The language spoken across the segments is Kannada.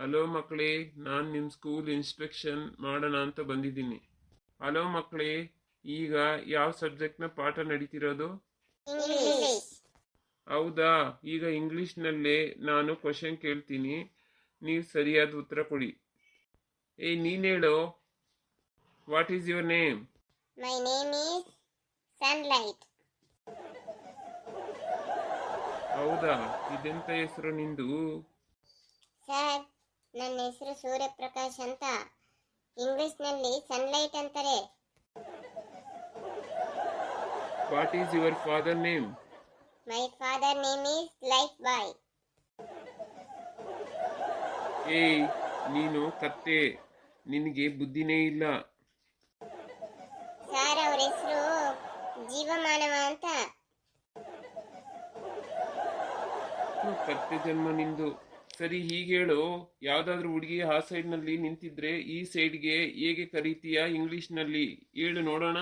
ಹಲೋ ಮಕ್ಕಳೇ, ನಾನು ನಿಮ್ಮ ಸ್ಕೂಲ್ ಇನ್ಸ್ಪೆಕ್ಷನ್ ಮಾಡೋಣ ಅಂತ ಬಂದಿದ್ದೀನಿ. ಹಲೋ ಮಕ್ಕಳೇ, ಈಗ ಯಾವ ಸಬ್ಜೆಕ್ಟ್ನ ಪಾಠ ನಡೀತಿರೋದು? ಇಂಗ್ಲಿಷ್. ಹೌದಾ, ಈಗ ಇಂಗ್ಲೀಷ್ನಲ್ಲೇ ನಾನು ಕ್ವಶನ್ ಕೇಳ್ತೀನಿ, ನೀವು ಸರಿಯಾದ ಉತ್ತರ ಕೊಡಿ. ನೀನು ಹೇಳೋ, what is your name? My name is Sunlight. ಹೌದಾ, ಇದೆಂತ ಹೆಸರು ನಿಂದು? ಸರ್, ನನ್ನ ಹೆಸರು ಸೂರ್ಯಪ್ರಕಾಶ್ ಅಂತ. ಇಂಗ್ಲಿಷ್ನಲ್ಲಿ ಸನ್ಲೈಟ್ ಅಂತಾರೆ. What is your father name? My father name is Life Boy. ನೀನು ಕತ್ತೆ, ನಿನಗೆ ಬುದ್ಧಿನೇ ಇಲ್ಲ. ಸರ್, ಅವ್ರ ಹೆಸರು ಜೀವಮಾನವ ಅಂತ. ಕತ್ತೆ ಜನ್ಮ ನಿಂದು. ಸರಿ, ಹೀಗೆ ಹೇಳು, ಯಾವ್ದಾದ್ರು ಹುಡುಗಿ ಆ ಸೈಡ್ನಲ್ಲಿ ನಿಂತಿದ್ರೆ ಈ ಸೈಡ್ಗೆ ಹೇಗೆ ಕರೀತೀಯಾ ಇಂಗ್ಲಿಷ್ನಲ್ಲಿ? ಹೇಳು ನೋಡೋಣ.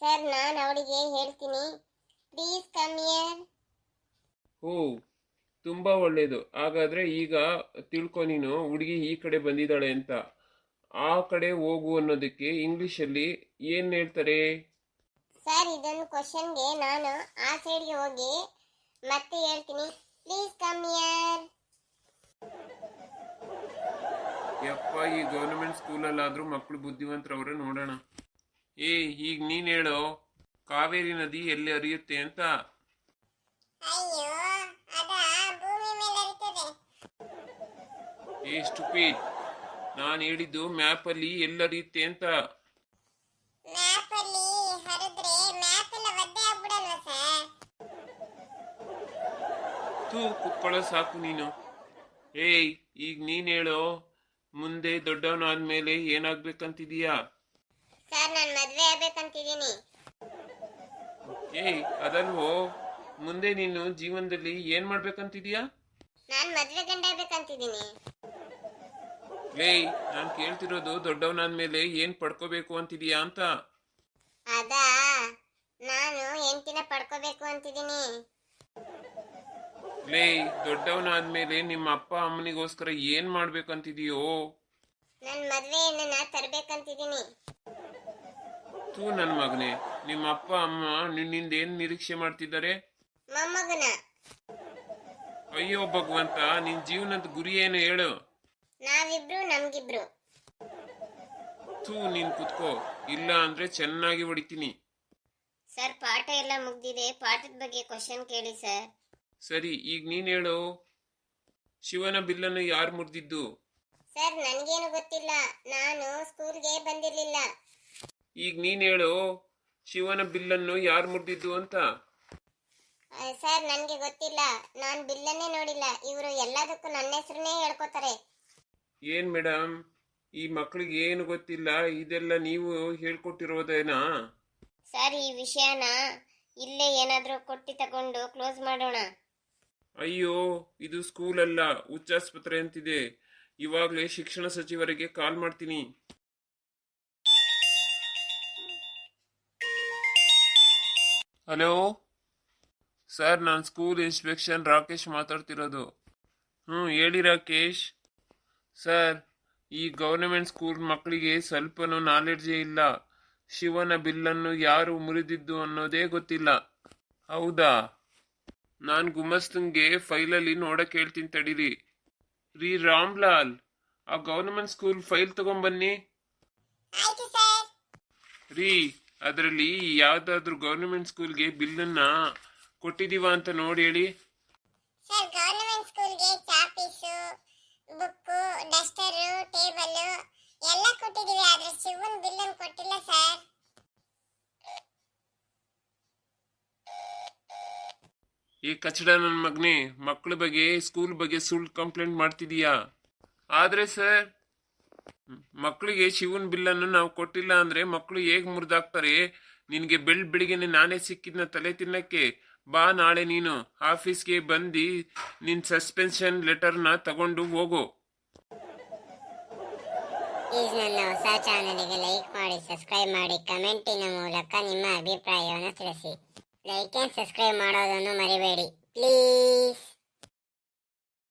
ಸರ್, ನಾನು ಅವಳಿಗೆ ಹೇಳ್ತೀನಿ, ಪ್ಲೀಸ್ ಕಮ್ ಹಿಯರ್. ಓ, ತುಂಬಾ ಒಳ್ಳೇದು. ಹಾಗಾದ್ರೆ ಈಗ ತಿಳ್ಕೊ, ನೀನು ಹುಡುಗಿ ಈ ಕಡೆ ಬಂದಿದ್ದಾಳೆ ಅಂತ. ಆ ಕಡೆ ಹೋಗು ಅನ್ನೋದಕ್ಕೆ ಇಂಗ್ಲಿಷಲ್ಲಿ ಏನ್ ಹೇಳ್ತಾರೆ? ಸರ್, ಇದೊಂದು ಕ್ವಶನ್ಗೆ ನಾನು ಆ ಸೈಡ್ಗೆ ಹೋಗಿ ಮತ್ತೆ ಹೇಳ್ತೀನಿ, ಪ್ಲೀಸ್ ಕಮ್ ಹಿಯರ್. ಯಪ್ಪ, ಈ ಗವರ್ನಮೆಂಟ್ ಸ್ಕೂಲಲ್ಲಾದ್ರೂ ಮಕ್ಕಳು ಬುದ್ಧಿವಂತರವ್ರೆ, ನೋಡೋಣ. ಈಗ ನೀನ್ ಹೇಳೋ, ಕಾವೇರಿ ನದಿ ಎಲ್ಲಿ ಹರಿಯುತ್ತೆ ಅಂತ? ಅಯ್ಯೋ, ಅದ ಭೂಮಿ ಮೇಲೆ ಹರಿತದೆ. ಸ್ಟುಪಿಡ್, ನಾನು ಹೇಳಿದ್ದು ಮ್ಯಾಪ್ ಅಲ್ಲಿ ಎಲ್ಲಿ ಹರಿಯುತ್ತೆ ಅಂತ. ಮ್ಯಾಪ್ ಅಲ್ಲಿ ಹರಿದ್ರೆ ಮ್ಯಾಪ್ ಎಲ್ಲ ಒದ್ದೆ ಆಗ್ಬಿಡಲ್ವಾ ಸರ್? ಕುತ್ಕೊಳ್ಳೋ ಸಾಕು ನೀನು. ಈಗ ನೀನ್ ಹೇಳೋ, ಮುಂದೆ ದೊಡ್ಡವನಾದ್ಮೇಲೆ ಏನಾಗ್ಬೇಕಂತಿದೀಯಾ? ಸರ್, ನಾನು ಮದ್ವೆ ಆಗ್ಬೇಕಂತಿದ್ದೀನಿ. ಅದಲ್ವೋ, ಮುಂದೆ ನೀನು ಜೀವನದಲ್ಲಿ ಏನ್ ಮಾಡ್ಬೇಕಂತಿದೀಯಾ? ನಾನು ಮದ್ವೆ ಗಂಡ ಆಗ್ಬೇಕಂತಿದ್ದೀನಿ. ನಾನು ಕೇಳ್ತಿರೋದು ದೊಡ್ಡವನಾದ್ಮೇಲೆ ಏನ್ ಪಡ್ಕೋಬೇಕು ಅಂತಿದೀಯಾ ಅಂತ. ಅದಾ, ನಾನು ಹೆಂಡತಿನ ಪಡ್ಕೋಬೇಕು ಅಂತಿದ್ದೀನಿ. ದೊಡ್ಡವನಾದ್ಮೇಲೆ ನಿಮ್ಮ ಅಪ್ಪ ಅಮ್ಮನಿಗೋಸ್ಕರ ಏನ್ ಮಾಡ್ಬೇಕಂತಿದೀಯೋ? ನನ್ನ ಮದ್ವೆ ಹೆಣ್ಣನ್ನ ತರ್ಬೇಕಂತಿದ್ದೀನಿ. ನನ್ ಮಗನೇ, ನಿಮ್ಮ ಅಪ್ಪ ಅಮ್ಮ ನಿನ್ನಿಂದ ಏನ್ ನಿರೀಕ್ಷೆ ಮಾಡ್ತಿದ್ದಾರೆ? ಮೊಮ್ಮಗನ. ಅಯ್ಯೋ ಭಗವಂತ, ನಿನ್ ಜೀವನದ ಗುರಿ ಏನು ಹೇಳು? ನಾವಿಬ್ರು ನಮ್ಗಿಬ್ರು. ನೀನ್ ಕುತ್ಕೋ, ಇಲ್ಲ ಅಂದ್ರೆ ಚೆನ್ನಾಗಿ ಹೊಡಿತೀನಿ. ಸರ್, ಪಾಠ ಎಲ್ಲ ಮುಗ್ದಿದೆ, ಪಾಠದ ಬಗ್ಗೆ ಕ್ವಶನ್ ಕೇಳಿ ಸರ್. ಸರಿ, ಈಗ ನೀನ್ ಹೇಳು, ಶಿವನ ಬಿಲ್ಲನ್ನು ಯಾರು ಮುರಿದಿದ್ದು? ಸರ್, ನನ್ಗೇನು ಗೊತ್ತಿಲ್ಲ, ನಾನು ಸ್ಕೂಲ್ಗೆ ಬಂದಿರ್ಲಿಲ್ಲ. ಈಗ ನೀನ್ ಹೇಳು, ಶಿವನ ಬಿಲ್ಲನ್ನು ಯಾರು ಮುರಿದಿದ್ದು ಅಂತ. ಸರ್, ನನ್ಗೆ ಗೊತ್ತಿಲ್ಲ, ನಾನು ಬಿಲ್ಲನ್ನೇ ನೋಡಿಲ್ಲ. ಇವರು ಎಲ್ಲದಕ್ಕೂ ನನ್ನ ಹೆಸರನ್ನೇ ಹೇಳ್ಕೊತಾರೆ. ಏನ್ ಮೇಡಮ್, ಈ ಮಕ್ಕಳಿಗೆ ಏನು ಗೊತ್ತಿಲ್ಲ, ಇದೆಲ್ಲ ನೀವು ಹೇಳ್ಕೊಟ್ಟಿರೋದೇನಾ? ಸರ್, ಈ ವಿಷಯನ ಇಲ್ಲೇ ಏನಾದ್ರೂ ಕೊಟ್ಟಿ ತಗೊಂಡು ಕ್ಲೋಸ್ ಮಾಡೋಣ. ಅಯ್ಯೋ, ಇದು ಸ್ಕೂಲ್ ಅಲ್ಲ, ಹುಚ್ಚಾಸ್ಪತ್ರೆ ಅಂತಿದೆ. ಇವಾಗ್ಲೇ ಶಿಕ್ಷಣ ಸಚಿವರಿಗೆ ಕಾಲ್ ಮಾಡ್ತೀನಿ. ಹಲೋ ಸರ್, ನಾನು ಸ್ಕೂಲ್ ಇನ್ಸ್ಪೆಕ್ಷನ್ ರಾಕೇಶ್ ಮಾತಾಡ್ತಿರೋದು. ಹೇಳಿ ರಾಕೇಶ್. ಸರ್, ಈ ಗವರ್ನಮೆಂಟ್ ಸ್ಕೂಲ್ ಮಕ್ಕಳಿಗೆ ಸ್ವಲ್ಪನೂ ನಾಲೆಡ್ಜೇ ಇಲ್ಲ. ಶಿವನ ಬಿಲ್ಲನ್ನು ಯಾರು ಮುರಿದಿದ್ದು ಅನ್ನೋದೇ ಗೊತ್ತಿಲ್ಲ. ಹೌದಾ? ನಾನು ಗುಮಸ್ತಂಗೆ ಫೈಲಲ್ಲಿ ನೋಡಕ್ ಹೇಳ್ತೀನಿ ತಡೀರಿ. ರಾಮ್ಲಾಲ್, ಆ ಗವರ್ನಮೆಂಟ್ ಸ್ಕೂಲ್ ಫೈಲ್ ತಗೊಂಬನ್ನಿ. ಅದರಲ್ಲಿ ಯಾವ್ದಾದ್ರು ಗವರ್ನಮೆಂಟ್ ಸ್ಕೂಲ್ಗೆ ಬಿಲ್ಲನ್ನ ಕೊಟ್ಟಿದೀವ ಅಂತ ನೋಡಿ ಹೇಳಿ. ಸರ್, ಗವರ್ನಮೆಂಟ್ ಸ್ಕೂಲ್ಗೆ ಚಾಪೀಸು, ಬುಕ್ಕು, ಡಸ್ಟರು, ಟೇಬಲ್ ಎಲ್ಲ ಕೊಟ್ಟಿದೀವಿ, ಆದ್ರೆ ಶಿವನ್ ಬಿಲ್ಲನ್ನು ಕೊಟ್ಟಿಲ್ಲ ಸರ್. ಈ ಕಚಡ ನನ್ನ ಮಗನೇ, ಮಕ್ಕಳ ಬಗ್ಗೆ ಸ್ಕೂಲ್ ಬಗ್ಗೆ ಸುಳ್ಳು ಕಂಪ್ಲೇಂಟ್ ಮಾಡ್ತಿದೀಯಾ? ಆದ್ರೆ ಸರ್, ಮಕ್ಕಳಿಗೆ ಶಿವನ್ ಬಿಲ್ಲನ್ನು ನಾವು ಕೊಟ್ಟಿಲ್ಲ ಅಂದ್ರೆ ಮಕ್ಕಳು ಹೇಗ್ ಮುರಿದಾಕ್ತಾರೆ? ನಿನ್ಗೆ ಬೆಳಿಗ್ಗೆನೆ ನಾನೇ ಸಿಕ್ಕಿದ್ನ ತಲೆ ತಿನ್ನಕ್ಕೆ. ಬಾ, ನಾಳೆ ನೀನು ಆಫೀಸ್ಗೆ ಬಂದು ನಿನ್ ಸಸ್ಪೆನ್ಷನ್ ಲೆಟರ್ನ ತಗೊಂಡು ಹೋಗು. ಪ್ಲೀಸ್ ನನ್ನ ಹೊಸ ಚಾನಲ್ಗೆ ಲೈಕ್ ಮಾಡಿ, ಸಬ್ಸ್ಕ್ರೈಬ್ ಮಾಡಿ, ಕಮೆಂಟಿನ ಮೂಲಕ ನಿಮ್ಮ ಅಭಿಪ್ರಾಯವನ್ನು ತಿಳಿಸಿ. ಲೈಕ್ ಅಂಡ್ ಸಬ್ಸ್ಕ್ರೈಬ್ ಮಾಡೋದನ್ನು ಮರಿಬೇಡಿ ಪ್ಲೀಸ್.